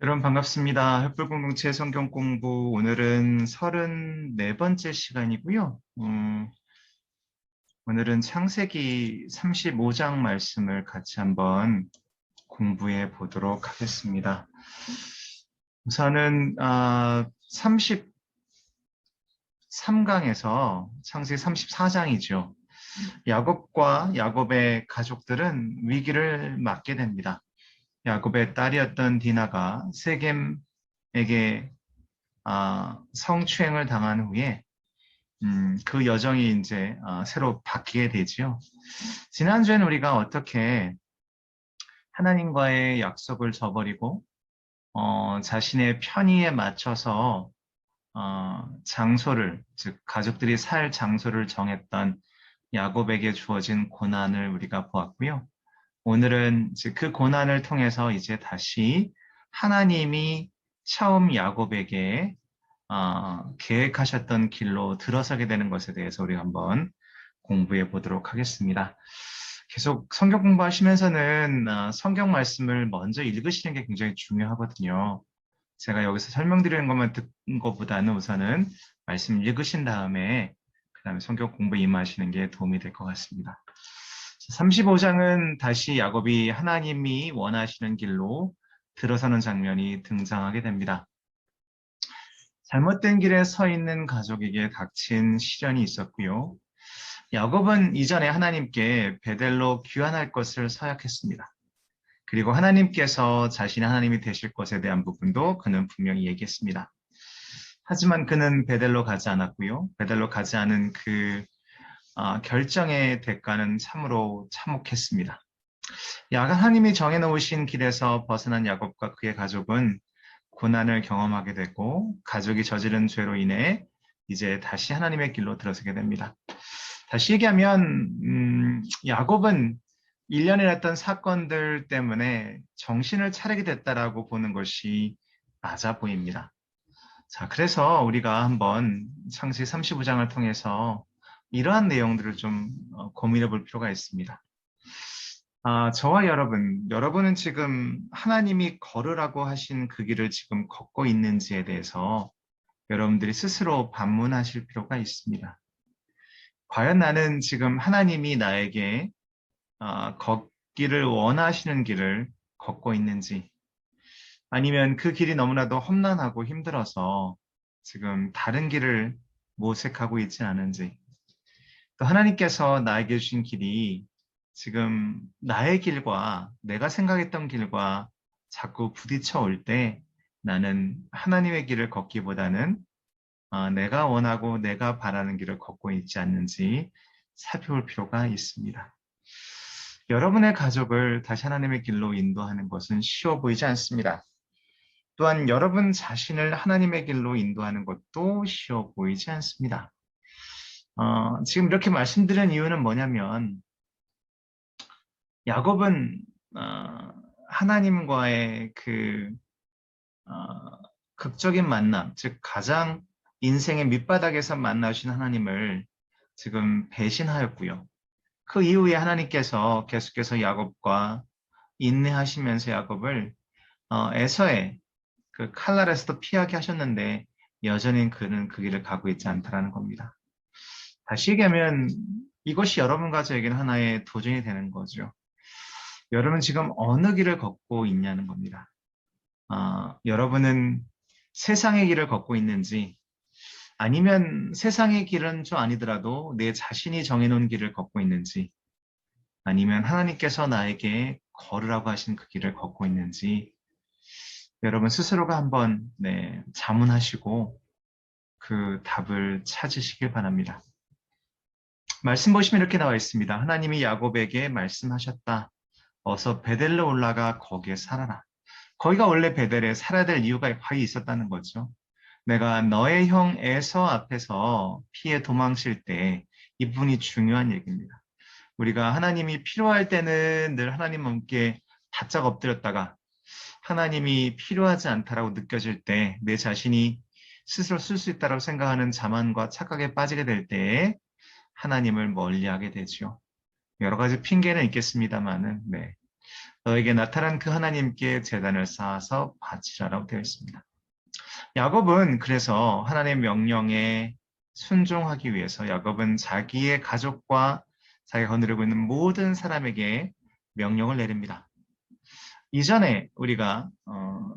여러분 반갑습니다. 횃불공동체 성경 공부 오늘은 34번째 시간이고요. 오늘은 창세기 35장 말씀을 같이 한번 공부해 보도록 하겠습니다. 우선은 33강에서 창세기 34장이죠. 야곱과 야곱의 가족들은 위기를 맞게 됩니다. 야곱의 딸이었던 디나가 세겜에게 성추행을 당한 후에 그 여정이 이제 새로 바뀌게 되지요. 지난주에는 우리가 어떻게 하나님과의 약속을 저버리고 자신의 편의에 맞춰서 장소를, 즉 가족들이 살 장소를 정했던 야곱에게 주어진 고난을 우리가 보았고요. 오늘은 그 고난을 통해서 이제 다시 하나님이 처음 야곱에게 계획하셨던 길로 들어서게 되는 것에 대해서 우리 한번 공부해 보도록 하겠습니다. 계속 성경 공부하시면서는 성경 말씀을 먼저 읽으시는 게 굉장히 중요하거든요. 제가 여기서 설명드리는 것만 듣는 것보다는 우선은 말씀 읽으신 다음에 그 다음에 성경 공부에 임하시는 게 도움이 될 것 같습니다. 35장은 다시 야곱이 하나님이 원하시는 길로 들어서는 장면이 등장하게 됩니다. 잘못된 길에 서 있는 가족에게 닥친 시련이 있었고요. 야곱은 이전에 하나님께 베델로 귀환할 것을 서약했습니다. 그리고 하나님께서 자신의 하나님이 되실 것에 대한 부분도 그는 분명히 얘기했습니다. 하지만 그는 베델로 가지 않았고요. 베델로 가지 않은 그 결정의 대가는 참으로 참혹했습니다. 하나님이 정해놓으신 길에서 벗어난 야곱과 그의 가족은 고난을 경험하게 되고 가족이 저지른 죄로 인해 이제 다시 하나님의 길로 들어서게 됩니다. 다시 얘기하면 야곱은 일련에 났던 사건들 때문에 정신을 차리게 됐다라고 보는 것이 맞아 보입니다. 자, 그래서 우리가 한번 창세기 35장을 통해서 이러한 내용들을 좀 고민해 볼 필요가 있습니다. 저와 여러분은 지금 하나님이 걸으라고 하신 그 길을 지금 걷고 있는지에 대해서 여러분들이 스스로 반문하실 필요가 있습니다. 과연 나는 지금 하나님이 나에게 걷기를 원하시는 길을 걷고 있는지, 아니면 그 길이 너무나도 험난하고 힘들어서 지금 다른 길을 모색하고 있지 않은지, 또 하나님께서 나에게 주신 길이 지금 나의 길과 내가 생각했던 길과 자꾸 부딪혀 올 때 나는 하나님의 길을 걷기보다는 내가 원하고 내가 바라는 길을 걷고 있지 않는지 살펴볼 필요가 있습니다. 여러분의 가족을 다시 하나님의 길로 인도하는 것은 쉬워 보이지 않습니다. 또한 여러분 자신을 하나님의 길로 인도하는 것도 쉬워 보이지 않습니다. 지금 이렇게 말씀드린 이유는 뭐냐면 야곱은 하나님과의 그 극적인 만남, 즉 가장 인생의 밑바닥에서 만나신 하나님을 지금 배신하였고요. 그 이후에 하나님께서 계속해서 야곱과 인내하시면서 야곱을 에서의 그 칼날에서도 피하게 하셨는데 여전히 그는 그 길을 가고 있지 않다라는 겁니다. 다시 얘기하면 이것이 여러분 가족에게는 하나의 도전이 되는 거죠. 여러분 지금 어느 길을 걷고 있냐는 겁니다. 여러분은 세상의 길을 걷고 있는지, 아니면 세상의 길은 좀 아니더라도 내 자신이 정해놓은 길을 걷고 있는지, 아니면 하나님께서 나에게 걸으라고 하신 그 길을 걷고 있는지, 여러분 스스로가 한번 자문하시고 그 답을 찾으시길 바랍니다. 말씀 보시면 이렇게 나와 있습니다. 하나님이 야곱에게 말씀하셨다. 어서 베델로 올라가 거기에 살아라. 거기가 원래 베델에 살아야 될 이유가 과히 있었다는 거죠. 내가 너의 형 에서 앞에서 피해 도망칠 때 이 부분이 중요한 얘기입니다. 우리가 하나님이 필요할 때는 늘 하나님 함께 바짝 엎드렸다가 하나님이 필요하지 않다라고 느껴질 때 내 자신이 스스로 쓸 수 있다고 생각하는 자만과 착각에 빠지게 될 때 하나님을 멀리하게 되죠. 여러 가지 핑계는 있겠습니다만은 너에게 나타난 그 하나님께 제단을 쌓아서 바치라라고 되어 있습니다. 야곱은 그래서 하나님의 명령에 순종하기 위해서 야곱은 자기의 가족과 자기가 거느리고 있는 모든 사람에게 명령을 내립니다. 이전에 우리가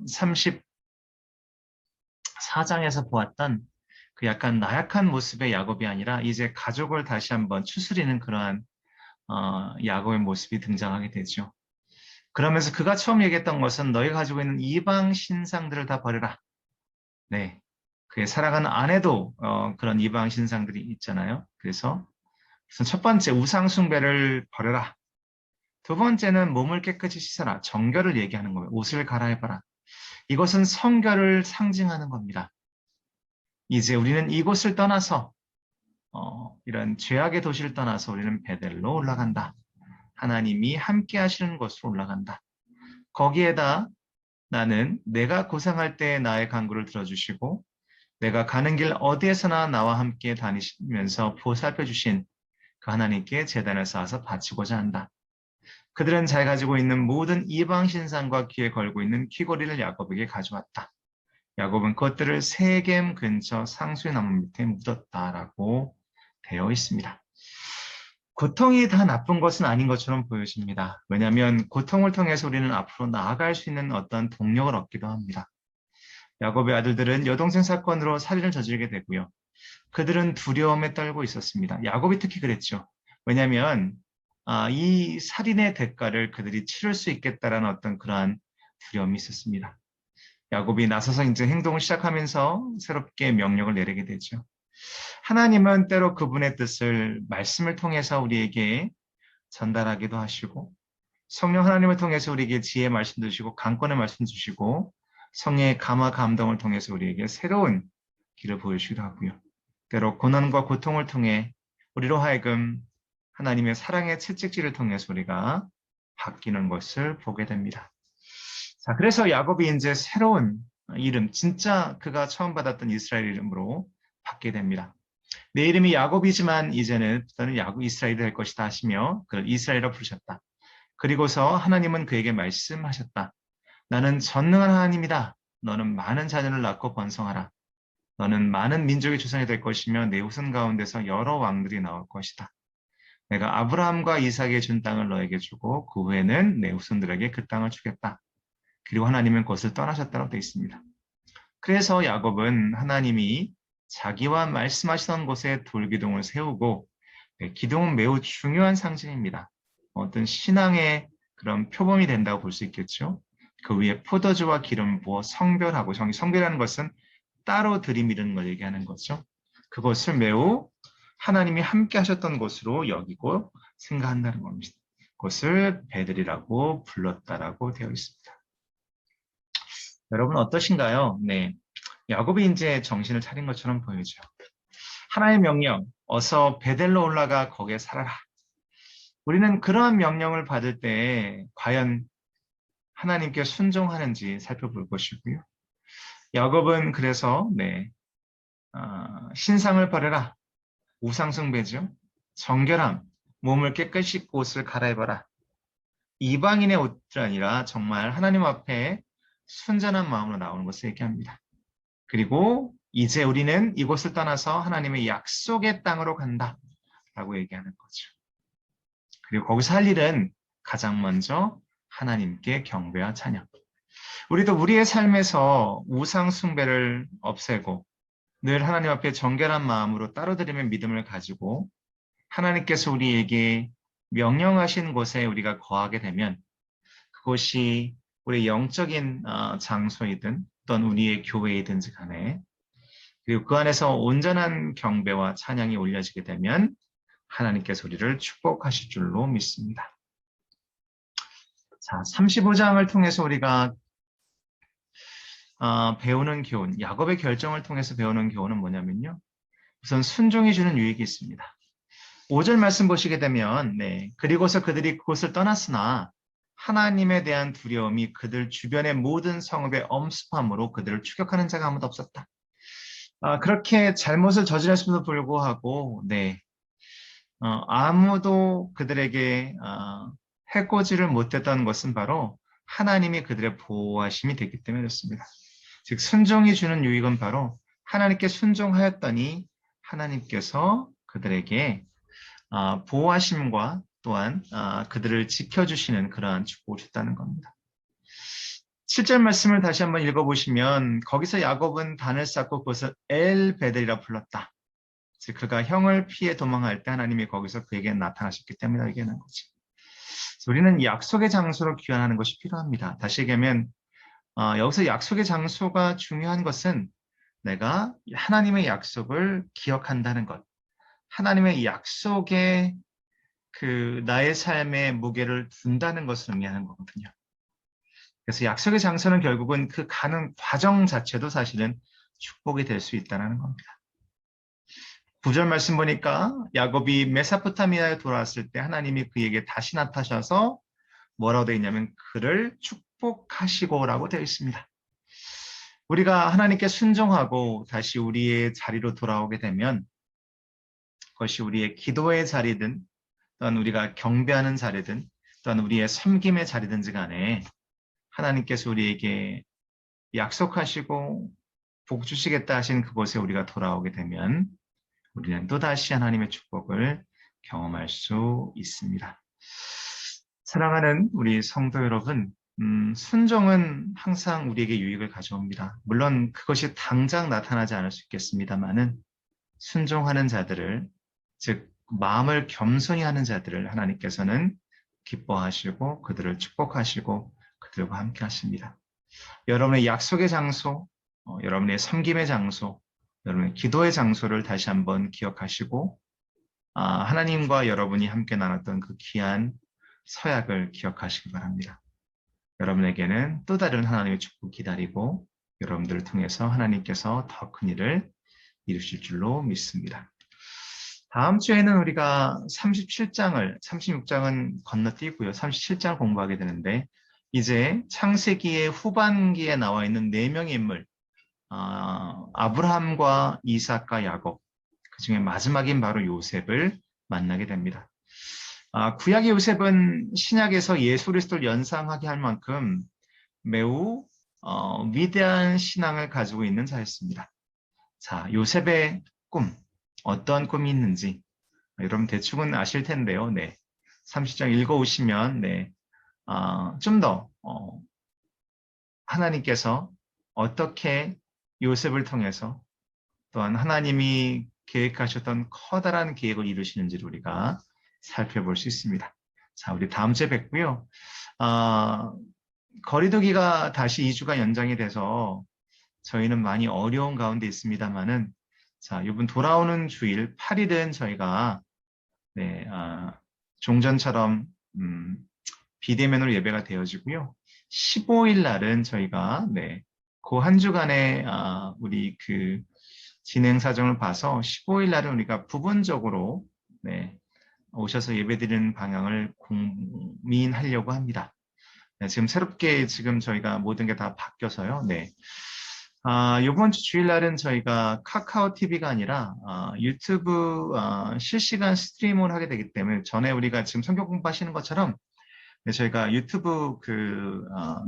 34장에서 보았던 그 약간 나약한 모습의 야곱이 아니라 이제 가족을 다시 한번 추스리는 그러한 야곱의 모습이 등장하게 되죠. 그러면서 그가 처음 얘기했던 것은 너희가 가지고 있는 이방 신상들을 다 버려라. 네. 그의 사랑하는 아내도 그런 이방 신상들이 있잖아요. 그래서 우선 첫 번째 우상 숭배를 버려라. 두 번째는 몸을 깨끗이 씻어라. 정결을 얘기하는 거예요. 옷을 갈아입어라. 이것은 성결을 상징하는 겁니다. 이제 우리는 이곳을 떠나서 이런 죄악의 도시를 떠나서 우리는 베델로 올라간다. 하나님이 함께 하시는 곳으로 올라간다. 거기에다 나는 내가 고생할 때 나의 간구를 들어주시고 내가 가는 길 어디에서나 나와 함께 다니시면서 보살펴 주신 그 하나님께 제단을 쌓아서 바치고자 한다. 그들은 잘 가지고 있는 모든 이방 신상과 귀에 걸고 있는 귀걸이를 야곱에게 가져왔다. 야곱은 그것들을 세겜 근처 상수의 나무 밑에 묻었다라고 되어 있습니다. 고통이 다 나쁜 것은 아닌 것처럼 보여집니다. 왜냐하면 고통을 통해서 우리는 앞으로 나아갈 수 있는 어떤 동력을 얻기도 합니다. 야곱의 아들들은 여동생 사건으로 살인을 저지르게 되고요. 그들은 두려움에 떨고 있었습니다. 야곱이 특히 그랬죠. 왜냐하면 이 살인의 대가를 그들이 치를 수 있겠다라는 어떤 그러한 두려움이 있었습니다. 야곱이 나서서 이제 행동을 시작하면서 새롭게 명령을 내리게 되죠. 하나님은 때로 그분의 뜻을 말씀을 통해서 우리에게 전달하기도 하시고 성령 하나님을 통해서 우리에게 지혜 말씀 주시고 강권의 말씀 주시고 성령의 감화 감동을 통해서 우리에게 새로운 길을 보여주기도 하고요. 때로 고난과 고통을 통해 우리로 하여금 하나님의 사랑의 채찍질을 통해서 우리가 바뀌는 것을 보게 됩니다. 자, 그래서 야곱이 이제 새로운 이름, 진짜 그가 처음 받았던 이스라엘 이름으로 받게 됩니다. 내 이름이 야곱이지만 이제는 너는 야곱 이스라엘이 될 것이다 하시며 그를 이스라엘로 부르셨다. 그리고서 하나님은 그에게 말씀하셨다. 나는 전능한 하나님이다. 너는 많은 자녀를 낳고 번성하라. 너는 많은 민족의 조상이 될 것이며 내 후손 가운데서 여러 왕들이 나올 것이다. 내가 아브라함과 이삭에게 준 땅을 너에게 주고 그 후에는 내 후손들에게 그 땅을 주겠다. 그리고 하나님은 그것을 떠나셨다고 되어 있습니다. 그래서 야곱은 하나님이 자기와 말씀하시던 곳에 돌기둥을 세우고 기둥은 매우 중요한 상징입니다. 어떤 신앙의 그런 표범이 된다고 볼 수 있겠죠. 그 위에 포도주와 기름 부어 성별하고 성별하는 것은 따로 들이미는 걸 얘기하는 거죠. 그것을 매우 하나님이 함께 하셨던 것으로 여기고 생각한다는 겁니다. 그것을 베들이라고 불렀다라고 되어 있습니다. 여러분 어떠신가요? 네, 야곱이 이제 정신을 차린 것처럼 보이죠. 하나의 명령, 어서 베델로 올라가 거기에 살아라. 우리는 그러한 명령을 받을 때 과연 하나님께 순종하는지 살펴볼 것이고요. 야곱은 그래서 신상을 버려라. 우상숭배죠. 정결함, 몸을 깨끗이 씻고 옷을 갈아입어라. 이방인의 옷이 아니라 정말 하나님 앞에 순전한 마음으로 나오는 것을 얘기합니다. 그리고 이제 우리는 이곳을 떠나서 하나님의 약속의 땅으로 간다 라고 얘기하는 거죠. 그리고 거기서 할 일은 가장 먼저 하나님께 경배와 찬양. 우리도 우리의 삶에서 우상 숭배를 없애고 늘 하나님 앞에 정결한 마음으로 따르드리는 믿음을 가지고 하나님께서 우리에게 명령하신 곳에 우리가 거하게 되면 그것이 우리의 영적인 장소이든 어떤 우리의 교회이든지 간에 그리고 그 안에서 온전한 경배와 찬양이 올려지게 되면 하나님께서 우리를 축복하실 줄로 믿습니다. 자, 35장을 통해서 우리가 배우는 교훈, 야곱의 결정을 통해서 배우는 교훈은 뭐냐면요. 우선 순종이 주는 유익이 있습니다. 5절 말씀 보시게 되면 그리고서 그들이 그곳을 떠났으나 하나님에 대한 두려움이 그들 주변의 모든 성읍에 엄습함으로 그들을 추격하는 자가 아무도 없었다. 그렇게 잘못을 저질렀음에도 불구하고 아무도 그들에게 해코지를 못했던 것은 바로 하나님이 그들의 보호하심이 됐기 때문에 그렇습니다. 즉 순종이 주는 유익은 바로 하나님께 순종하였더니 하나님께서 그들에게 보호하심과 또한 그들을 지켜주시는 그러한 축복을 줬다는 겁니다. 7절 말씀을 다시 한번 읽어보시면 거기서 야곱은 단을 쌓고 그것을 엘베델이라 불렀다. 즉 그가 형을 피해 도망할 때 하나님이 거기서 그에게 나타나셨기 때문에 얘기하는 거지. 우리는 약속의 장소로 귀환하는 것이 필요합니다. 다시 얘기하면 여기서 약속의 장소가 중요한 것은 내가 하나님의 약속을 기억한다는 것, 하나님의 약속에 나의 삶의 무게를 둔다는 것을 의미하는 거거든요. 그래서 약속의 장소는 결국은 그 가는 과정 자체도 사실은 축복이 될 수 있다는 겁니다. 9절 말씀 보니까 야곱이 메소포타미아에 돌아왔을 때 하나님이 그에게 다시 나타나셔서 뭐라고 되어 있냐면 그를 축복하시고라고 되어 있습니다. 우리가 하나님께 순종하고 다시 우리의 자리로 돌아오게 되면 그것이 우리의 기도의 자리든 또는 우리가 경배하는 자리든 또는 우리의 섬김의 자리든지 간에 하나님께서 우리에게 약속하시고 복 주시겠다 하신 그곳에 우리가 돌아오게 되면 우리는 또다시 하나님의 축복을 경험할 수 있습니다. 사랑하는 우리 성도 여러분, 순종은 항상 우리에게 유익을 가져옵니다. 물론 그것이 당장 나타나지 않을 수 있겠습니다만은 순종하는 자들을, 즉 마음을 겸손히 하는 자들을 하나님께서는 기뻐하시고 그들을 축복하시고 그들과 함께 하십니다. 여러분의 약속의 장소, 여러분의 섬김의 장소, 여러분의 기도의 장소를 다시 한번 기억하시고 하나님과 여러분이 함께 나눴던 그 귀한 서약을 기억하시기 바랍니다. 여러분에게는 또 다른 하나님의 축복 기다리고 여러분들을 통해서 하나님께서 더 큰 일을 이루실 줄로 믿습니다. 다음 주에는 우리가 36장은 건너뛰고요. 37장을 공부하게 되는데 이제 창세기의 후반기에 나와 있는 4명의 인물, 아브라함과 이삭과 야곱, 그 중에 마지막인 바로 요셉을 만나게 됩니다. 구약의 요셉은 신약에서 예수 그리스도를 연상하게 할 만큼 매우 위대한 신앙을 가지고 있는 자였습니다. 자, 요셉의 꿈, 어떤 꿈이 있는지 여러분 대충은 아실 텐데요. 네, 30장 읽어오시면 좀 더 하나님께서 어떻게 요셉을 통해서 또한 하나님이 계획하셨던 커다란 계획을 이루시는지를 우리가 살펴볼 수 있습니다. 자, 우리 다음 주에 뵙고요. 거리두기가 다시 2주가 연장이 돼서 저희는 많이 어려운 가운데 있습니다만은 자, 이번 돌아오는 주일 8일은 저희가 종전처럼 비대면으로 예배가 되어지고요. 15일 날은 저희가 그 한 주간의 우리 그 진행 사정을 봐서 15일 날은 우리가 부분적으로 오셔서 예배드리는 방향을 고민하려고 합니다. 지금 새롭게 저희가 모든 게 다 바뀌어서요. 이번 주 주일날은 저희가 카카오 TV가 아니라 유튜브 실시간 스트리밍을 하게 되기 때문에 전에 우리가 지금 성경 공부하시는 것처럼 저희가 유튜브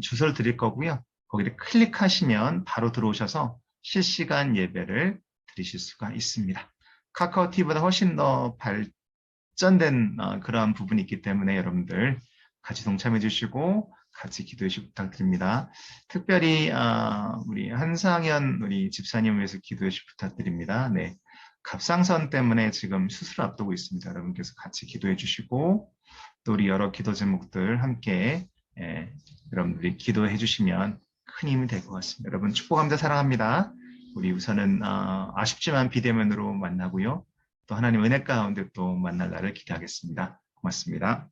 주소를 드릴 거고요. 거기를 클릭하시면 바로 들어오셔서 실시간 예배를 드리실 수가 있습니다. 카카오 TV보다 훨씬 더 발전된 그러한 부분이 있기 때문에 여러분들 같이 동참해 주시고 같이 기도해 주시기 부탁드립니다. 특별히 우리 한상현 우리 집사님을 위해서 기도해 주시기 부탁드립니다. 갑상선 때문에 지금 수술을 앞두고 있습니다. 여러분께서 같이 기도해 주시고 또 우리 여러 기도 제목들 함께 여러분들이 기도해 주시면 큰 힘이 될 것 같습니다. 여러분 축복합니다. 사랑합니다. 우리 우선은 아쉽지만 비대면으로 만나고요. 또 하나님 은혜 가운데 또 만날 날을 기대하겠습니다. 고맙습니다.